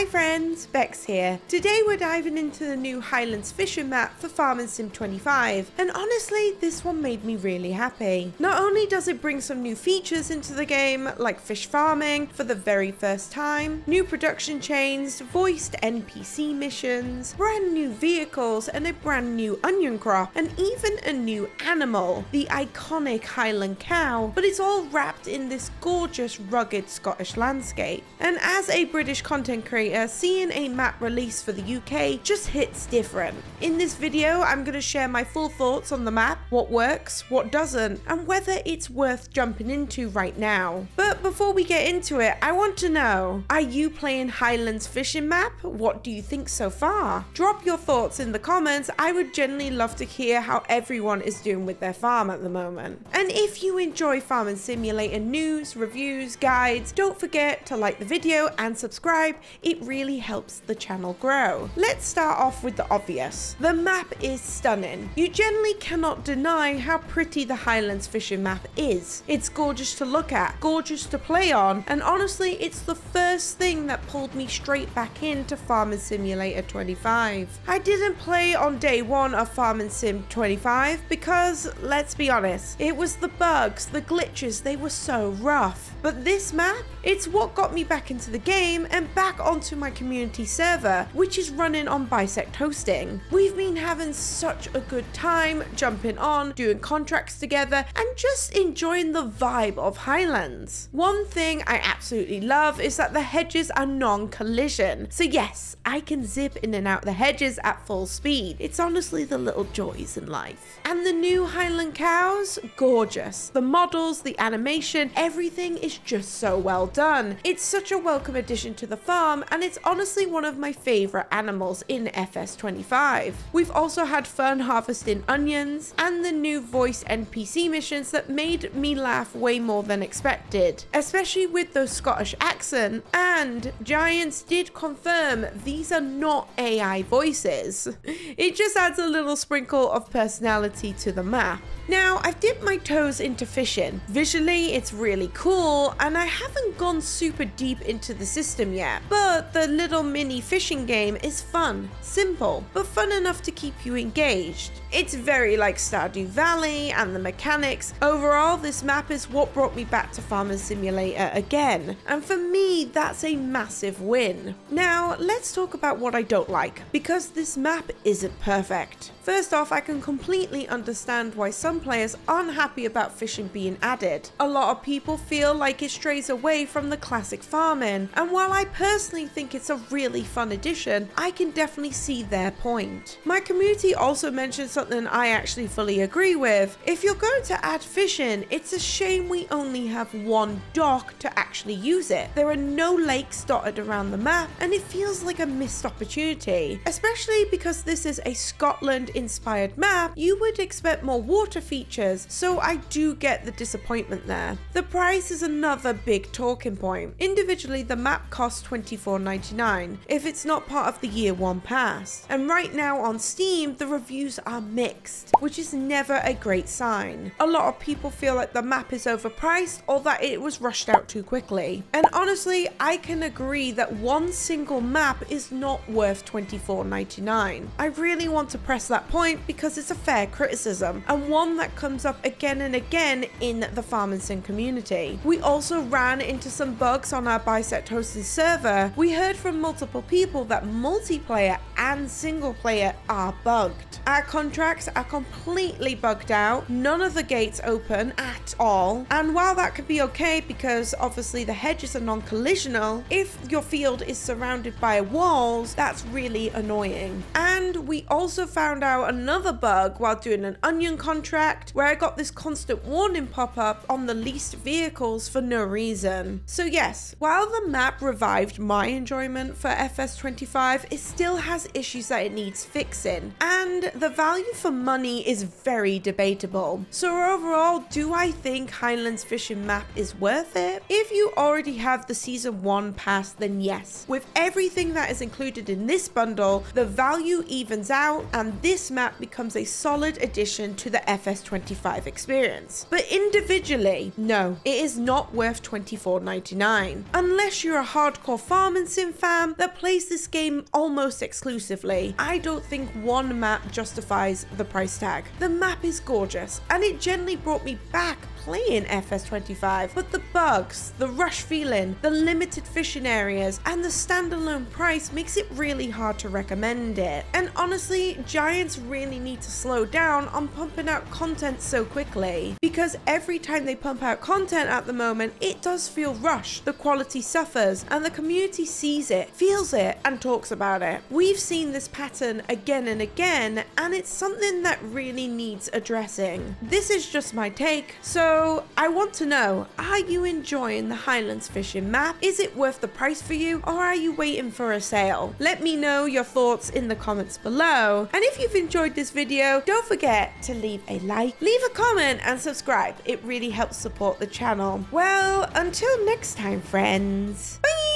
Hi friends, Bex here. Today we're diving into the new Highlands Fishing Map for Farming Sim 25, and honestly this one made me really happy. Not only does it bring some new features into the game, like fish farming for the very first time, new production chains, voiced NPC missions, brand new vehicles and a brand new onion crop, and even a new animal, the iconic Highland cow, but it's all wrapped in this gorgeous rugged Scottish landscape. And as a British content creator, seeing a map release for the UK just hits different. In this video, I'm going to share my full thoughts on the map, what works, what doesn't, and whether it's worth jumping into right now. But before we get into it, I want to know, are you playing Highlands Fishing Map? What do you think so far? Drop your thoughts in the comments. I would genuinely love to hear how everyone is doing with their farm at the moment. And if you enjoy Farming Simulator news, reviews, guides, don't forget to like the video and subscribe. It really helps the channel grow. Let's start off with the obvious. The map is stunning. You generally cannot deny how pretty the Highlands Fishing Map is. It's gorgeous to look at, gorgeous to play on, and honestly it's the first thing that pulled me straight back into Farming Simulator 25. I didn't play on day one of Farming Sim 25 because, let's be honest, it was the bugs, the glitches, they were so rough. But this map, it's what got me back into the game and back onto my community server, which is running on Bisect Hosting. We've been having such a good time jumping on, doing contracts together, and just enjoying the vibe of Highlands. One thing I absolutely love is that the hedges are non-collision. So yes, I can zip in and out the hedges at full speed. It's honestly the little joys in life. And the new Highland cows, gorgeous. The models, the animation, everything is just so well done. It's such a welcome addition to the farm, and it's honestly one of my favorite animals in FS25. We've also had fun harvesting onions and the new voice NPC missions that made me laugh way more than expected, especially with those Scottish accent. And Giants did confirm these are not AI voices. It just adds a little sprinkle of personality to the map. Now, I've dipped my toes into fishing. Visually, it's really cool, and I haven't gone super deep into the system yet, but the little mini fishing game is fun, simple, but fun enough to keep you engaged. It's very like Stardew Valley and the mechanics. Overall, this map is what brought me back to Farming Simulator again, and for me, that's a massive win. Now, let's talk about what I don't like, because this map isn't perfect. First off, I can completely understand why some players aren't happy about fishing being added. A lot of people feel like it strays away from the classic farming, and while I personally think it's a really fun addition, I can definitely see their point. My community also mentioned something I actually fully agree with. If you're going to add fishing, it's a shame we only have one dock to actually use it. There are no lakes dotted around the map, and it feels like a missed opportunity, especially because this is a Scotland inspired map. You would expect more water features, so I do get the disappointment there. The price is another big talking point. Individually, the map costs $24.99 if it's not part of the year one pass, and right now on Steam the reviews are mixed, which is never a great sign. A lot of people feel like the map is overpriced or that it was rushed out too quickly, and honestly I can agree that one single map is not worth $24.99. I really want to press that point because it's a fair criticism, and one that comes up again and again in the Farming Sim community. We also ran into some bugs on our Bisect Hosting server. We heard from multiple people that multiplayer and single player are bugged. Our contracts are completely bugged out, none of the gates open at all, and while that could be okay because obviously the hedges are non-collisional, if your field is surrounded by walls, that's really annoying. And we also found out another bug while doing an onion contract where I got this constant warning pop up on the leased vehicles for no reason. So yes, while the map revived my enjoyment for FS25, it still has issues that it needs fixing, and the value for money is very debatable. So overall, do I think Highlands Fishing Map is worth it? If you already have the season 1 pass, then yes. With everything that is included in this bundle, the value evens out and this map becomes a solid addition to the FS25 experience. But individually, no, it is not worth $24.99. $4.99. Unless you're a hardcore farming sim fan that plays this game almost exclusively, I don't think one map justifies the price tag. The map is gorgeous, and it gently brought me back playing FS25, but the bugs, the rush feeling, the limited fishing areas, and the standalone price makes it really hard to recommend it. And honestly, Giants really need to slow down on pumping out content so quickly, because every time they pump out content at the moment, it does feel rushed, the quality suffers, and the community sees it, feels it, and talks about it. We've seen this pattern again and again, and it's something that really needs addressing. This is just my take, so I want to know, are you enjoying the Highlands Fishing Map? Is it worth the price for you, or are you waiting for a sale? Let me know your thoughts in the comments below. And if you've enjoyed this video, don't forget to leave a like, leave a comment, and subscribe. It really helps support the channel. Well, until next time, friends. Bye!